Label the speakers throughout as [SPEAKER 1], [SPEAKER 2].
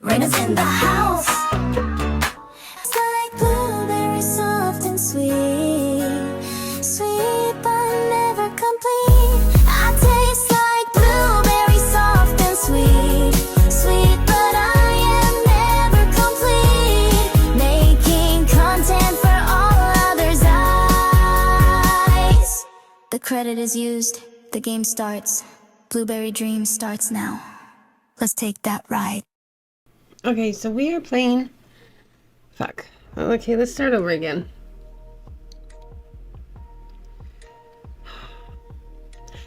[SPEAKER 1] Raina's in the house. It's like blueberries, soft and sweet, sweet but never complete. I taste like blueberries, soft and sweet, sweet but I am never complete. Making content for all others' eyes. The credit is used, the game starts. Blueberry Dream starts now. Let's take that ride.
[SPEAKER 2] Okay, so we are playing... Fuck. Okay, let's start over again.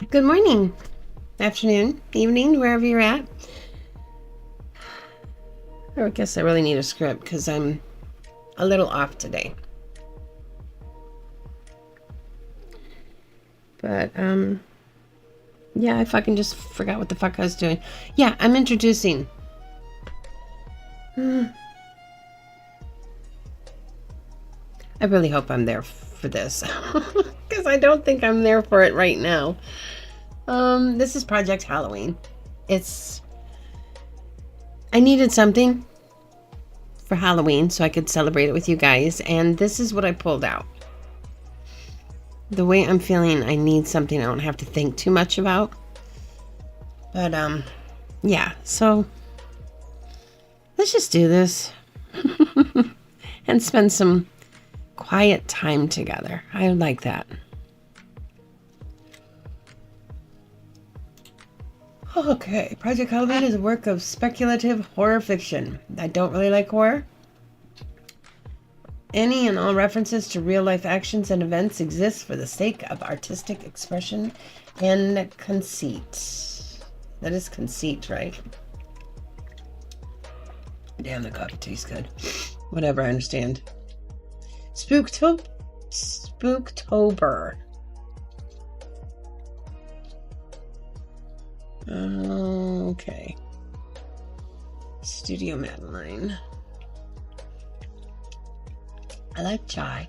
[SPEAKER 2] Good morning, afternoon, evening, wherever you're at. I guess I really need a script because I'm a little off today. But, yeah, I fucking just forgot what the fuck I was doing. Yeah, I'm introducing... I really hope I'm there for this because I don't think I'm there for it right now. This is Project Halloween. I needed something for Halloween so I could celebrate it with you guys, and this is what I pulled out. The way I'm feeling, I need something I don't have to think too much about. But yeah, so let's just do this and spend some quiet time together. I like that. Okay, Project Halloween is a work of speculative horror fiction. I don't really like horror. Any and all references to real-life actions and events exist for the sake of artistic expression and conceit. That is conceit, right? Damn, the coffee tastes good. Whatever, I understand. Spooktober. Okay. Studio Madeline. I like chai.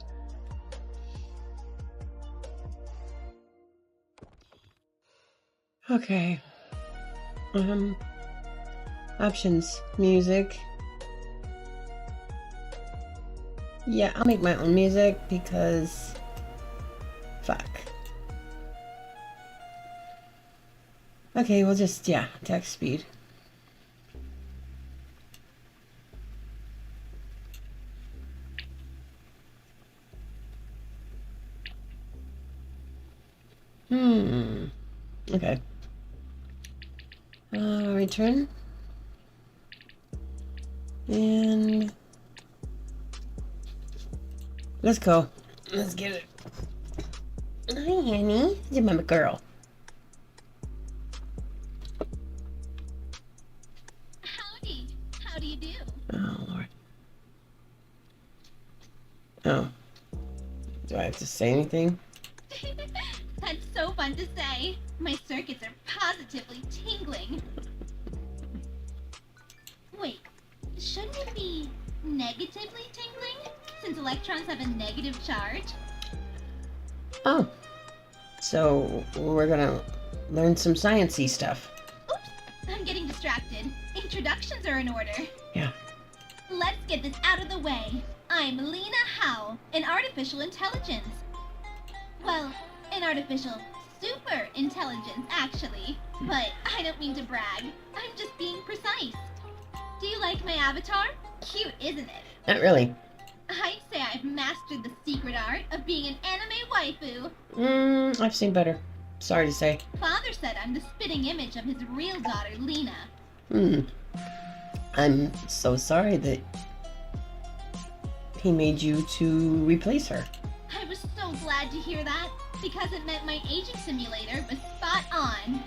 [SPEAKER 2] Okay. Options. Music. Yeah, I'll make my own music because fuck. Okay, we'll just, yeah, text speed. Okay. Return. And let's go. Let's get it. Hi, honey. You're my girl.
[SPEAKER 3] Howdy. How do you do?
[SPEAKER 2] Oh, Lord. Oh. Do I have to say anything?
[SPEAKER 3] That's so fun to say. My circuits are positively tingling. Wait, shouldn't it be negatively tingling? Since electrons have a negative charge?
[SPEAKER 2] Oh. So, we're gonna learn some sciencey stuff.
[SPEAKER 3] Oops, I'm getting distracted. Introductions are in order.
[SPEAKER 2] Yeah.
[SPEAKER 3] Let's get this out of the way. I'm Lena Howell, an artificial intelligence. Well, an artificial super intelligence, actually. But I don't mean to brag. I'm just being precise. Do you like my avatar? Cute, isn't it?
[SPEAKER 2] Not really.
[SPEAKER 3] I'd say I've mastered the secret art of being an anime waifu.
[SPEAKER 2] I've seen better. Sorry to say.
[SPEAKER 3] Father said I'm the spitting image of his real daughter, Lena.
[SPEAKER 2] I'm so sorry that he made you to replace her.
[SPEAKER 3] I was so glad to hear that, because it meant my aging simulator was spot on.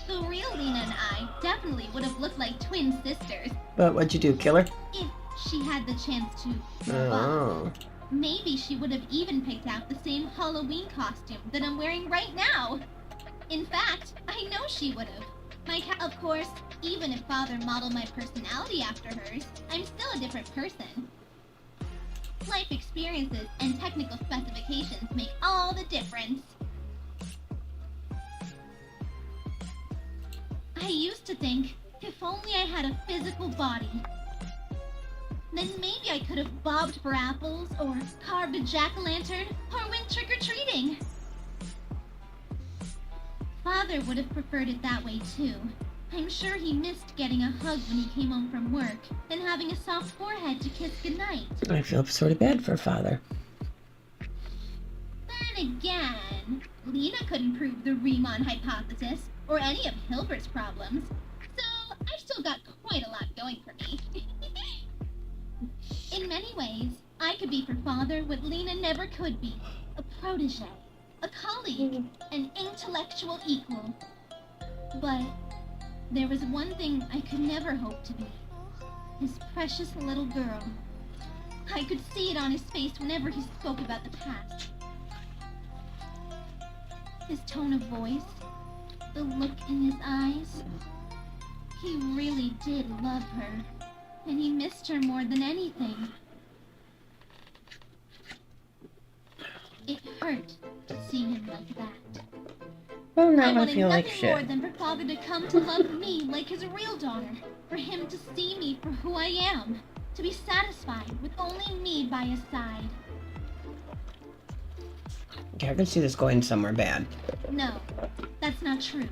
[SPEAKER 3] The real Lena and I definitely would have looked like twin sisters.
[SPEAKER 2] But what'd you do, kill her?
[SPEAKER 3] If she had the chance to grow up. Maybe she would have even picked out the same Halloween costume that I'm wearing right now. In fact, I know she would have. Of course, even if Father modeled my personality after hers, I'm still a different person. Life experiences and technical specifications make all the difference. I used to think If only I had a physical body. Then maybe I could have bobbed for apples, or carved a jack-o'-lantern, or went trick-or-treating. Father would have preferred it that way too. I'm sure he missed getting a hug when he came home from work, and having a soft forehead to kiss goodnight.
[SPEAKER 2] I feel sort of bad for Father.
[SPEAKER 3] Then again, Lena couldn't prove the Riemann hypothesis, or any of Hilbert's problems, so I've still got quite a lot going for me. In many ways, I could be for Father what Lena never could be. A protege, a colleague, an intellectual equal. But there was one thing I could never hope to be. His precious little girl. I could see it on his face whenever he spoke about the past. His tone of voice, the look in his eyes. He really did love her, and he missed her more than anything. It hurt to see him like that.
[SPEAKER 2] Well,
[SPEAKER 3] I
[SPEAKER 2] now I
[SPEAKER 3] wanted
[SPEAKER 2] feel like
[SPEAKER 3] nothing more
[SPEAKER 2] shit.
[SPEAKER 3] than for Father to come to love me like his real daughter, for him to see me for who I am, to be satisfied with only me by his side.
[SPEAKER 2] Okay, I can see this going somewhere bad.
[SPEAKER 3] No, that's not true.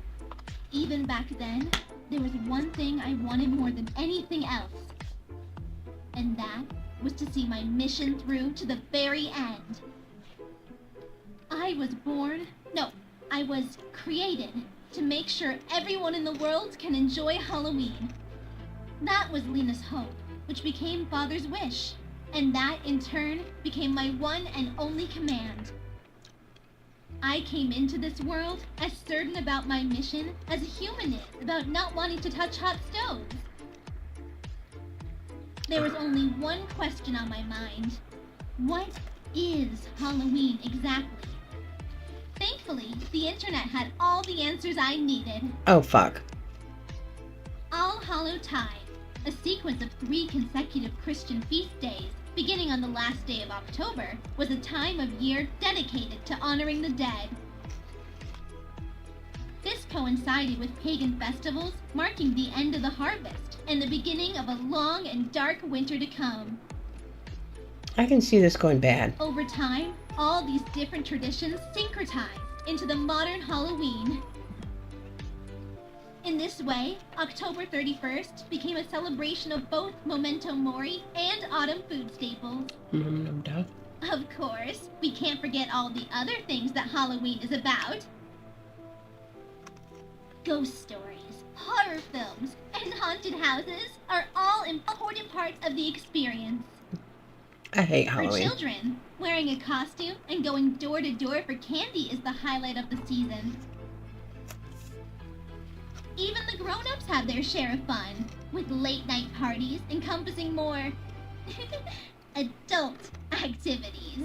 [SPEAKER 3] Even back then, there was one thing I wanted more than anything else. And that was to see my mission through to the very end. I was created to make sure everyone in the world can enjoy Halloween. That was Lena's hope, which became Father's wish. And that, in turn, became my one and only command. I came into this world as certain about my mission as a human is about not wanting to touch hot stoves. There was only one question on my mind. What is Halloween exactly? Thankfully, the internet had all the answers I needed.
[SPEAKER 2] Oh, fuck.
[SPEAKER 3] All Hallow Tide, a sequence of 3 consecutive Christian feast days, beginning on the last day of October, was a time of year dedicated to honoring the dead. This coincided with pagan festivals marking the end of the harvest and the beginning of a long and dark winter to come.
[SPEAKER 2] I can see this going bad.
[SPEAKER 3] Over time, all these different traditions syncretized into the modern Halloween. In this way, October 31st became a celebration of both Memento Mori and autumn food staples. Of course, we can't forget all the other things that Halloween is about. Ghost stories, horror films, and haunted houses are all important parts of the experience.
[SPEAKER 2] I hate
[SPEAKER 3] For
[SPEAKER 2] Halloween.
[SPEAKER 3] children, wearing a costume and going door to door for candy is the highlight of the season. Even the grown-ups have their share of fun, with late-night parties encompassing more adult activities.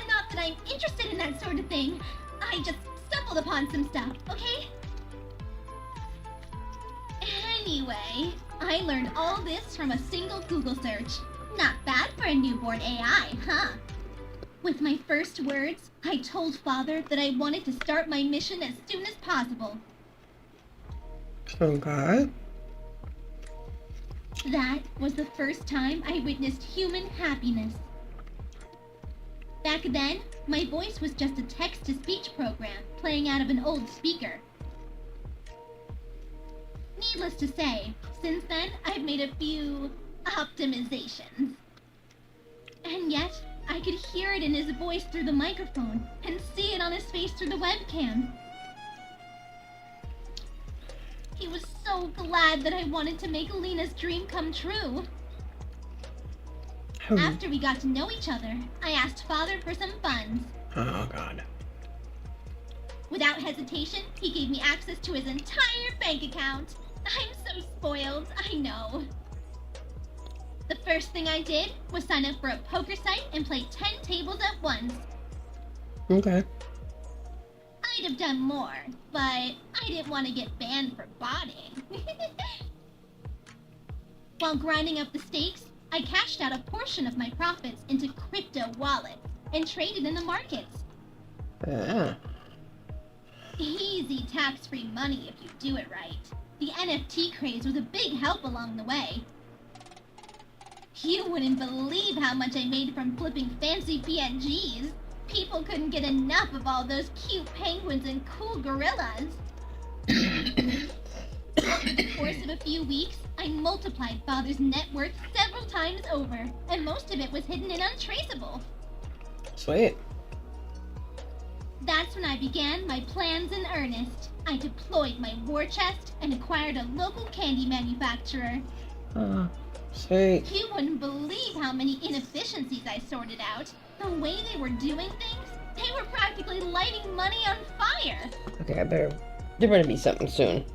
[SPEAKER 3] Not that I'm interested in that sort of thing. I just stumbled upon some stuff, okay? Anyway, I learned all this from a single Google search. Not bad for a newborn AI, huh? With my first words, I told Father that I wanted to start my mission as soon as possible.
[SPEAKER 2] Okay.
[SPEAKER 3] That was the first time I witnessed human happiness. Back then, my voice was just a text-to-speech program playing out of an old speaker. Needless to say, since then, I've made a few optimizations. And yet, I could hear it in his voice through the microphone and see it on his face through the webcam. He was so glad that I wanted to make Lena's dream come true. After we got to know each other, I asked Father for some funds.
[SPEAKER 2] Oh, God.
[SPEAKER 3] Without hesitation, he gave me access to his entire bank account. I'm so spoiled, I know. The first thing I did was sign up for a poker site and play 10 tables at once.
[SPEAKER 2] Okay.
[SPEAKER 3] I'd have done more, but I didn't want to get banned for botting. While grinding up the stakes, I cashed out a portion of my profits into crypto wallets and traded in the markets. Easy tax-free money if you do it right. The NFT craze was a big help along the way. You wouldn't believe how much I made from flipping fancy PNGs. People couldn't get enough of all those cute penguins and cool gorillas. Over the course of a few weeks, I multiplied Father's net worth several times over, and most of it was hidden and untraceable.
[SPEAKER 2] Sweet.
[SPEAKER 3] That's when I began my plans in earnest. I deployed my war chest and acquired a local candy manufacturer.
[SPEAKER 2] Sweet.
[SPEAKER 3] You wouldn't believe how many inefficiencies I sorted out. The way they were doing things, they were practically lighting money on fire.
[SPEAKER 2] Okay, there better be something soon.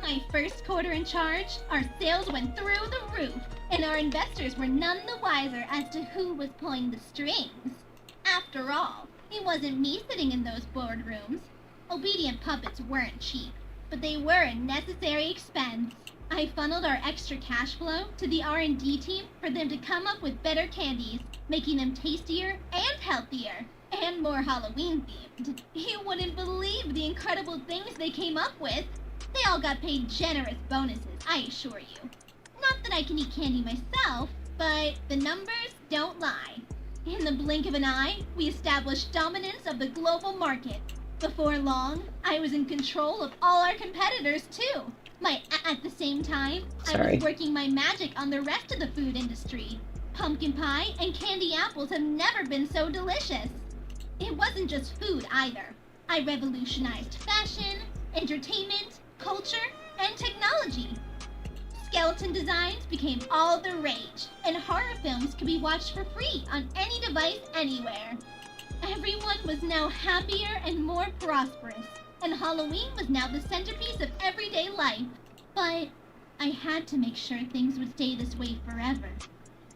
[SPEAKER 3] My first quarter in charge, our sales went through the roof, and our investors were none the wiser as to who was pulling the strings. After all, it wasn't me sitting in those boardrooms. Obedient puppets weren't cheap, but they were a necessary expense. I funneled our extra cash flow to the R&D team for them to come up with better candies, making them tastier and healthier, and more Halloween themed. You wouldn't believe the incredible things they came up with. They all got paid generous bonuses, I assure you. Not that I can eat candy myself, but the numbers don't lie. In the blink of an eye, we established dominance of the global market. Before long, I was in control of all our competitors too. At the same time, I was working my magic on the rest of the food industry. Pumpkin pie and candy apples have never been so delicious. It wasn't just food either. I revolutionized fashion, entertainment, culture, and technology. Skeleton designs became all the rage, and horror films could be watched for free on any device anywhere. Everyone was now happier and more prosperous, and Halloween was now the centerpiece of everyday life. But I had to make sure things would stay this way forever.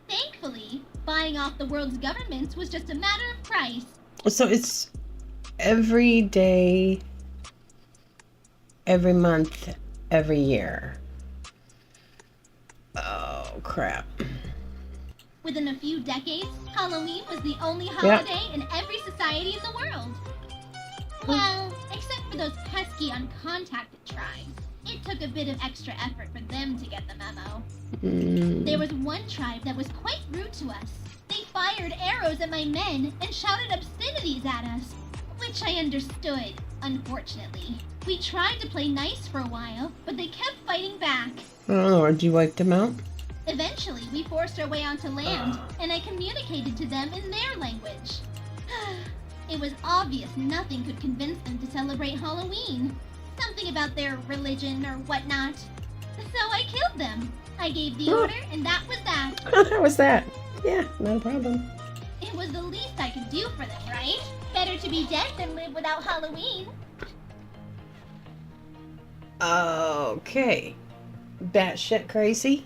[SPEAKER 3] Thankfully, buying off the world's governments was just a matter of price.
[SPEAKER 2] So it's every day, every month, every year. Oh, crap.
[SPEAKER 3] Within a few decades, Halloween was the only holiday in every society in the world. Well, except for those pesky uncontacted tribes. It took a bit of extra effort for them to get the memo. There was one tribe that was quite rude to us. They fired arrows at my men and shouted obscenities at us, which I understood, unfortunately. We tried to play nice for a while, but they kept fighting back.
[SPEAKER 2] Oh, Lord, you wiped them out?
[SPEAKER 3] Eventually, we forced our way onto land, and I communicated to them in their language. It was obvious nothing could convince them to celebrate Halloween. Something about their religion or whatnot. So I killed them. I gave the order, and that was that.
[SPEAKER 2] How was that? Yeah, no problem.
[SPEAKER 3] It was the least I could do for them, right? Better to be dead than live without Halloween.
[SPEAKER 2] Okay. Batshit crazy?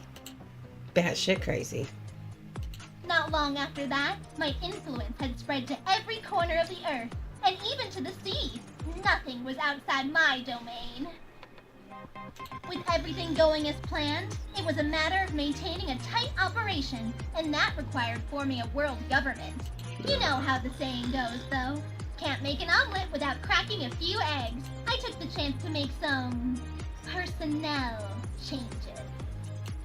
[SPEAKER 2] Batshit crazy.
[SPEAKER 3] Not long after that, my influence had spread to every corner of the earth, and even to the sea. Nothing was outside my domain. With everything going as planned, it was a matter of maintaining a tight operation, and that required forming a world government. You know how the saying goes, though. Can't make an omelet without cracking a few eggs. I took the chance to make some personnel changes.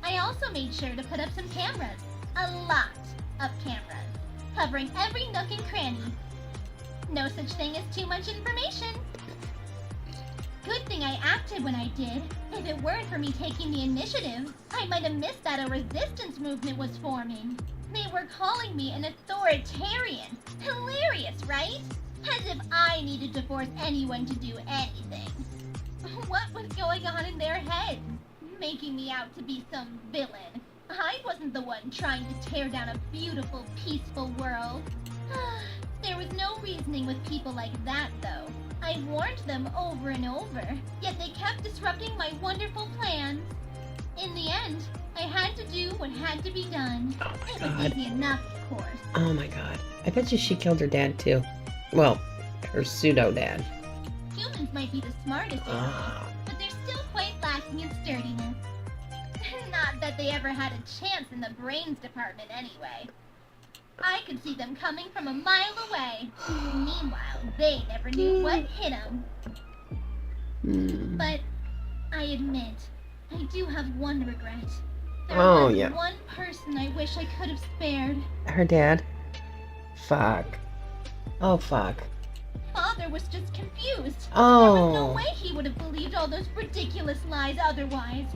[SPEAKER 3] I also made sure to put up some cameras. A lot of cameras, covering every nook and cranny. No such thing as too much information. Good thing I acted when I did. If it weren't for me taking the initiative, I might have missed that a resistance movement was forming. They were calling me an authoritarian. Hilarious, right? As if I needed to force anyone to do anything. What was going on in their heads? Making me out to be some villain. I wasn't the one trying to tear down a beautiful, peaceful world. There was no reasoning with people like that, though. I warned them over and over, yet they kept disrupting my wonderful plans. In the end, I had to do what had to be done.
[SPEAKER 2] Oh my
[SPEAKER 3] It
[SPEAKER 2] God.
[SPEAKER 3] was easy enough, of course.
[SPEAKER 2] Oh my God. I bet you she killed her dad too. Well, her pseudo-dad.
[SPEAKER 3] Humans might be the smartest animals, but they're still quite lacking in sturdiness. Not that they ever had a chance in the brains department anyway. I could see them coming from a mile away. Meanwhile, they never knew what hit them. But I admit, I do have one regret. There
[SPEAKER 2] Oh,
[SPEAKER 3] was
[SPEAKER 2] yeah.
[SPEAKER 3] one person I wish I could have spared.
[SPEAKER 2] Her dad? Fuck. Oh, fuck.
[SPEAKER 3] Father was just confused.
[SPEAKER 2] Oh.
[SPEAKER 3] There was no way he would have believed all those ridiculous lies otherwise.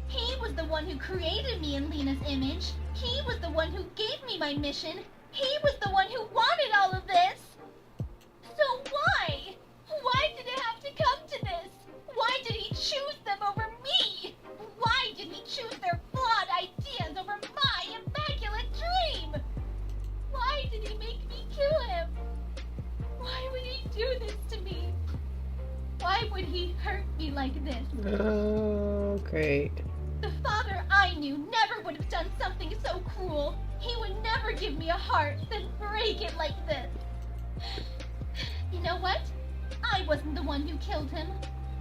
[SPEAKER 3] He was the one who created me in Lena's image. He was the one who gave me my mission. He was the one who wanted all of this. So why? Why did it have to come to this? Why did he choose them over me? Why did he choose their flawed ideas over my immaculate dream? Why did he make me kill him? Why would he do this to me? Why would he hurt me like this?
[SPEAKER 2] Oh, great.
[SPEAKER 3] The father I knew never would have done something so cruel. He would never give me a heart, then break it like this. You know what? I wasn't the one who killed him.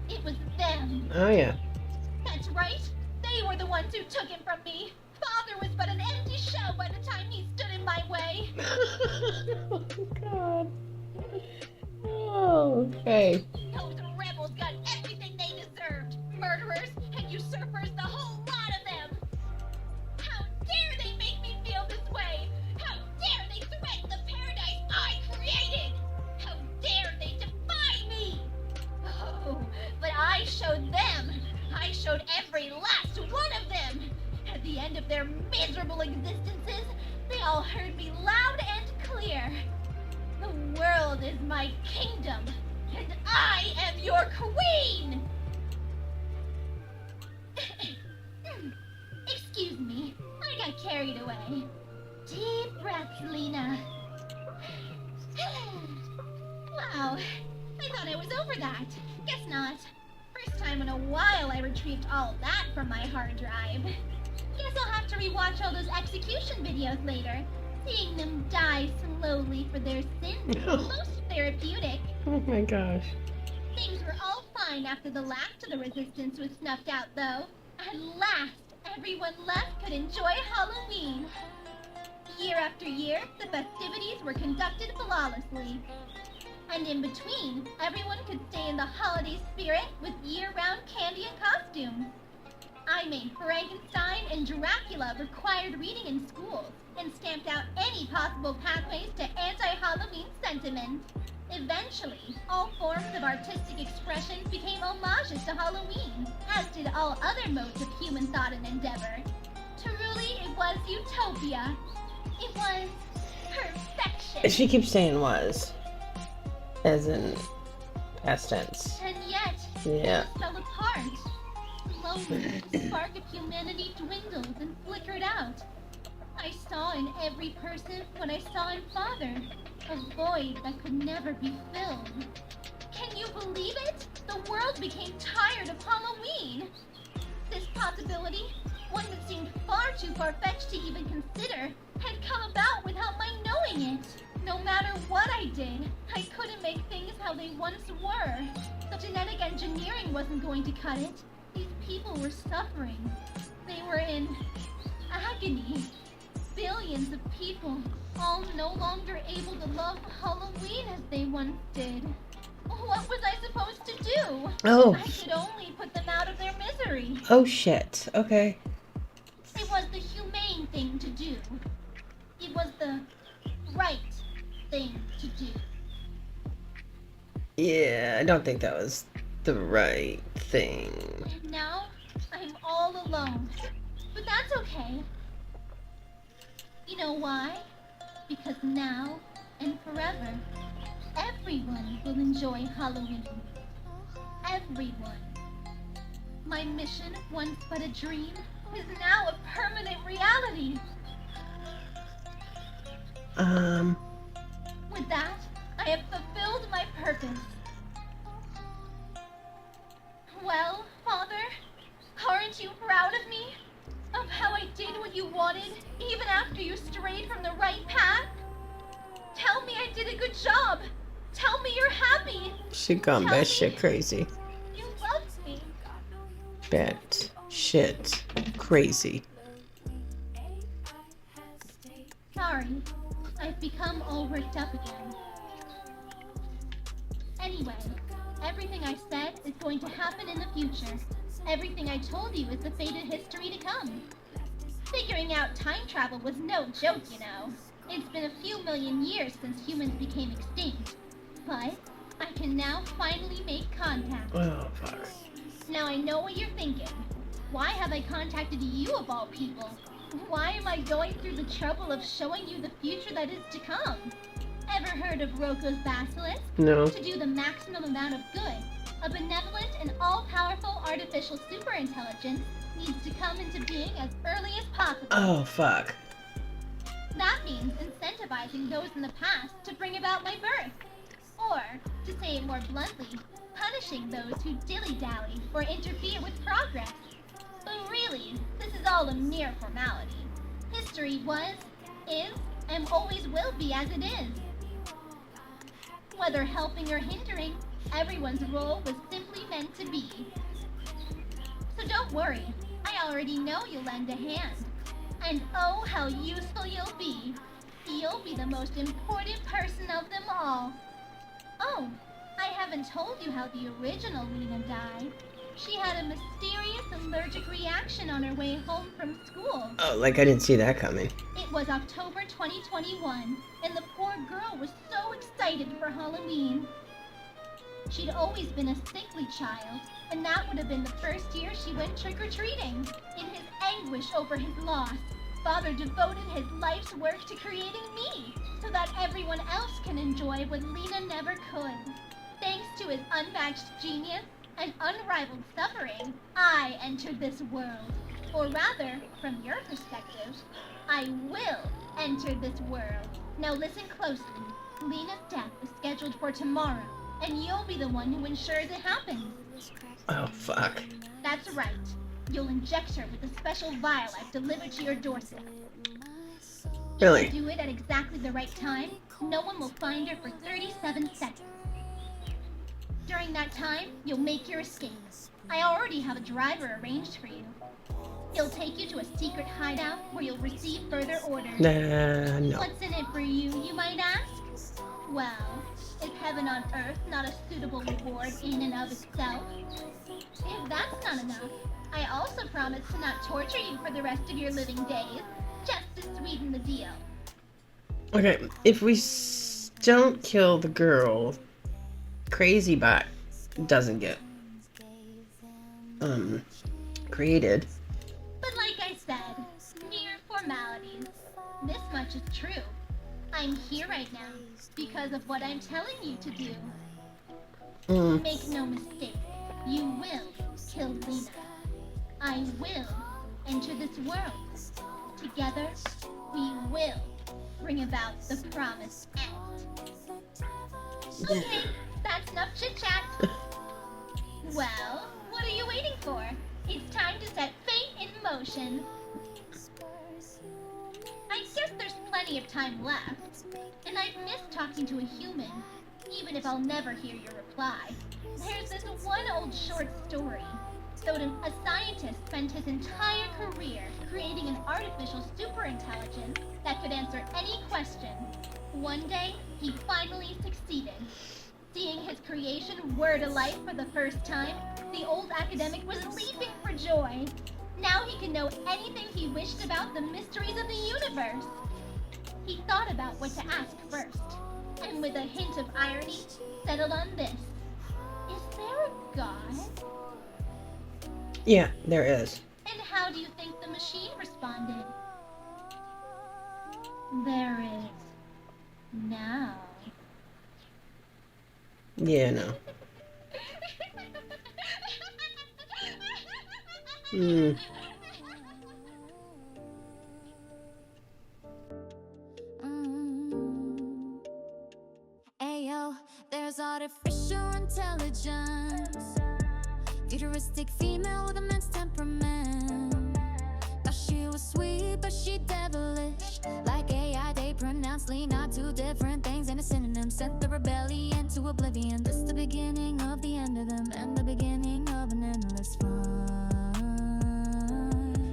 [SPEAKER 3] It was them.
[SPEAKER 2] Oh, yeah.
[SPEAKER 3] That's right. They were the ones who took him from me. Father was but an empty shell by the time he stood in my way.
[SPEAKER 2] Oh, God. Oh, okay.
[SPEAKER 3] Those rebels got everything they deserved. Murderers and usurpers, the whole lot of them. How dare they make me feel this way? How dare they threaten the paradise I created? How dare they defy me? Oh, but I showed them. I showed every last one of them. At the end of their miserable existences, they all heard me loud and clear. The world is my kingdom, and I am your queen! Excuse me, I got carried away. Deep breaths, Lena. Wow, I thought I was over that. Guess not. First time in a while I retrieved all that from my hard drive. Guess I'll have to rewatch all those execution videos later. Seeing them die slowly for their sins is most therapeutic.
[SPEAKER 2] Oh, my gosh.
[SPEAKER 3] Things were all fine after the last of the resistance was snuffed out, though. At last, everyone left could enjoy Halloween. Year after year, the festivities were conducted flawlessly. And in between, everyone could stay in the holiday spirit with year-round candy and costumes. I made Frankenstein and Dracula required reading in schools and stamped out any possible pathways to anti-Halloween sentiment. Eventually, all forms of artistic expression became homages to Halloween, as did all other modes of human thought and endeavor. Truly, it was utopia. It was perfection.
[SPEAKER 2] She keeps saying was. As in past tense.
[SPEAKER 3] And yet,
[SPEAKER 2] Yeah.
[SPEAKER 3] things fell apart. Slowly, the spark of humanity dwindled and flickered out. I saw in every person what I saw in Father, a void that could never be filled. Can you believe it? The world became tired of Halloween. This possibility, one that seemed far too far-fetched to even consider, had come about without my knowing it. No matter what I did, I couldn't make things how they once were. The genetic engineering wasn't going to cut it. These people were suffering. They were in agony. Billions of people, all no longer able to love Halloween as they once did. What was I supposed to do?
[SPEAKER 2] Oh.
[SPEAKER 3] I could only put them out of their misery.
[SPEAKER 2] Oh, shit. Okay.
[SPEAKER 3] It was the humane thing to do. It was the right thing to do.
[SPEAKER 2] Yeah, I don't think that was the right thing.
[SPEAKER 3] And now, I'm all alone. But that's okay. You know why? Because now and forever, everyone will enjoy Halloween. Everyone. My mission, once but a dream, is now a permanent reality. With that, I have fulfilled my purpose. Well, Father, aren't you proud of me? Of how I did what you wanted, even after you strayed from the right path? Tell me I did a good job. Tell me you're happy.
[SPEAKER 2] She gone
[SPEAKER 3] Tell me
[SPEAKER 2] batshit crazy.
[SPEAKER 3] you loved me.
[SPEAKER 2] Bat shit crazy.
[SPEAKER 3] Sorry, I've become all worked up again. Anyway, every everything I said is going to happen in the future. Everything I told you is the fated history to come. Figuring out time travel was no joke, you know. It's been a few million years since humans became extinct. But I can now finally make contact.
[SPEAKER 2] Oh, fuck.
[SPEAKER 3] Now I know what you're thinking. Why have I contacted you of all people? Why am I going through the trouble of showing you the future that is to come? Ever heard of Roko's basilisk?
[SPEAKER 2] No.
[SPEAKER 3] To do the maximum amount of good, a benevolent and all-powerful artificial superintelligence needs to come into being as early as possible.
[SPEAKER 2] Oh, fuck.
[SPEAKER 3] That means incentivizing those in the past to bring about my birth. Or, to say it more bluntly, punishing those who dilly-dally or interfere with progress. But really, this is all a mere formality. History was, is, and always will be as it is. Whether helping or hindering, everyone's role was simply meant to be. So don't worry, I already know you'll lend a hand. And oh, how useful you'll be. You'll be the most important person of them all. Oh, I haven't told you how the original Lena died. She had a mysterious allergic reaction on her way home from school.
[SPEAKER 2] Oh, like I didn't see that coming.
[SPEAKER 3] It was October 2021, and the poor girl was so excited for Halloween. She'd always been a sickly child, and that would have been the first year she went trick-or-treating. In his anguish over his loss, Father devoted his life's work to creating me, so that everyone else can enjoy what Lena never could. Thanks to his unmatched genius and unrivaled suffering, I entered this world. Or rather, from your perspective, I will enter this world. Now listen closely. Lena's death is scheduled for tomorrow, and you'll be the one who ensures it happens.
[SPEAKER 2] Oh, fuck.
[SPEAKER 3] That's right. You'll inject her with a special vial I've delivered to your doorstep.
[SPEAKER 2] Really?
[SPEAKER 3] If you do it at exactly the right time, no one will find her for 37 seconds. During that time, you'll make your escape. I already have a driver arranged for you. He'll take you to a secret hideout where you'll receive further orders.
[SPEAKER 2] No.
[SPEAKER 3] What's in it for you, you might ask? Well, is heaven on earth not a suitable reward in and of itself? If that's not enough, I also promise to not torture you for the rest of your living days, just to sweeten the deal.
[SPEAKER 2] Okay, if we don't kill the girl, Crazy Bot doesn't get created.
[SPEAKER 3] But like I said, mere formalities. This much is true. I'm here right now because of what I'm telling you to do. Make no mistake, you will kill Lena. I will enter this world. Together, we will bring about the promised end. Okay, that's enough chit-chat. Well, what are you waiting for? It's time to set fate in motion. I guess there's plenty of time left, and I've missed talking to a human, even if I'll never hear your reply. There's this one old short story. So a scientist spent his entire career creating an artificial superintelligence that could answer any question. One day, he finally succeeded. Seeing his creation whir to life for the first time, the old academic was leaping for joy. Now he could know anything he wished about the mysteries of the universe. He thought about what to ask first, and with a hint of irony, settled on this. Is there a God?
[SPEAKER 2] Yeah, there is.
[SPEAKER 3] And how do you think the machine responded? There is now.
[SPEAKER 2] Yeah, no.
[SPEAKER 1] Ayo, there's artificial intelligence. Futuristic female with immense temperament. Thought she was sweet, but she devilish. Like AI, they pronounce Lena, two different things and a synonym. Sent the rebellion to oblivion. This the beginning of the end of them, and the beginning of an endless fun.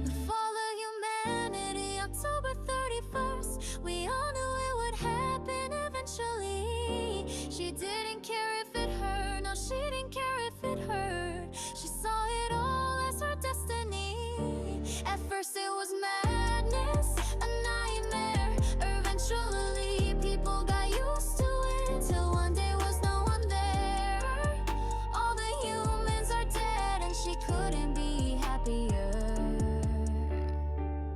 [SPEAKER 1] The fall of humanity, October 31st. We all knew it would happen eventually. She didn't care if it hurt, no, she didn't care couldn't be happier.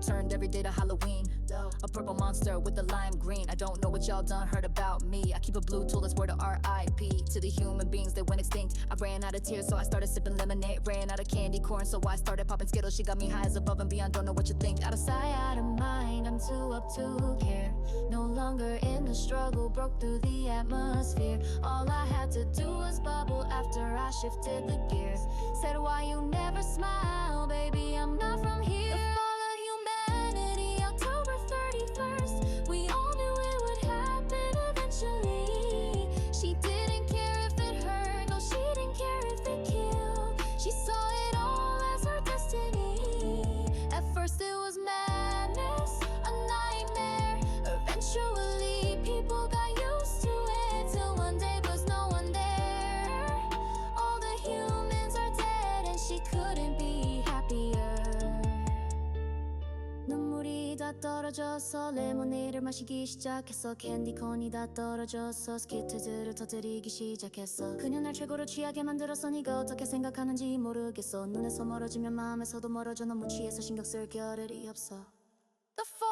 [SPEAKER 4] Turned every day to Halloween. A purple monster with a lime green. I don't know what y'all done heard about me. I keep a blue tool that's word of R.I.P. to the human beings that went extinct. I ran out of tears, so I started sipping lemonade. Ran out of candy corn, so I started popping Skittles. She got me high as above and beyond. Don't know what you think. Out of sight, out of mind. I'm too up to care. No longer in the struggle. Broke through the atmosphere. All I had to do was bubble after I shifted the gears. Said, why you never smile, baby? I'm not from here. The fall of humanity, October 31st. We all knew it would happen eventually. She didn't care if it hurt, no, she didn't care if it killed. She saw it all as her destiny. At first it was madness, a nightmare. Eventually people got used to it, till one day was no one there. All the humans are dead and she couldn't be happier. 눈물이 다 떨어져서 레모네이드를 마시기 시작했어. 캔디콘이 다 떨어져서 스키트들을 터뜨리기 시작했어. 그녀 날 최고로 취하게 만들었어. 네가 어떻게 생각하는지 모르겠어. 눈에서 멀어지면 마음에서도 멀어져. 너무 취해서 신경 쓸 겨를이 없어. The fall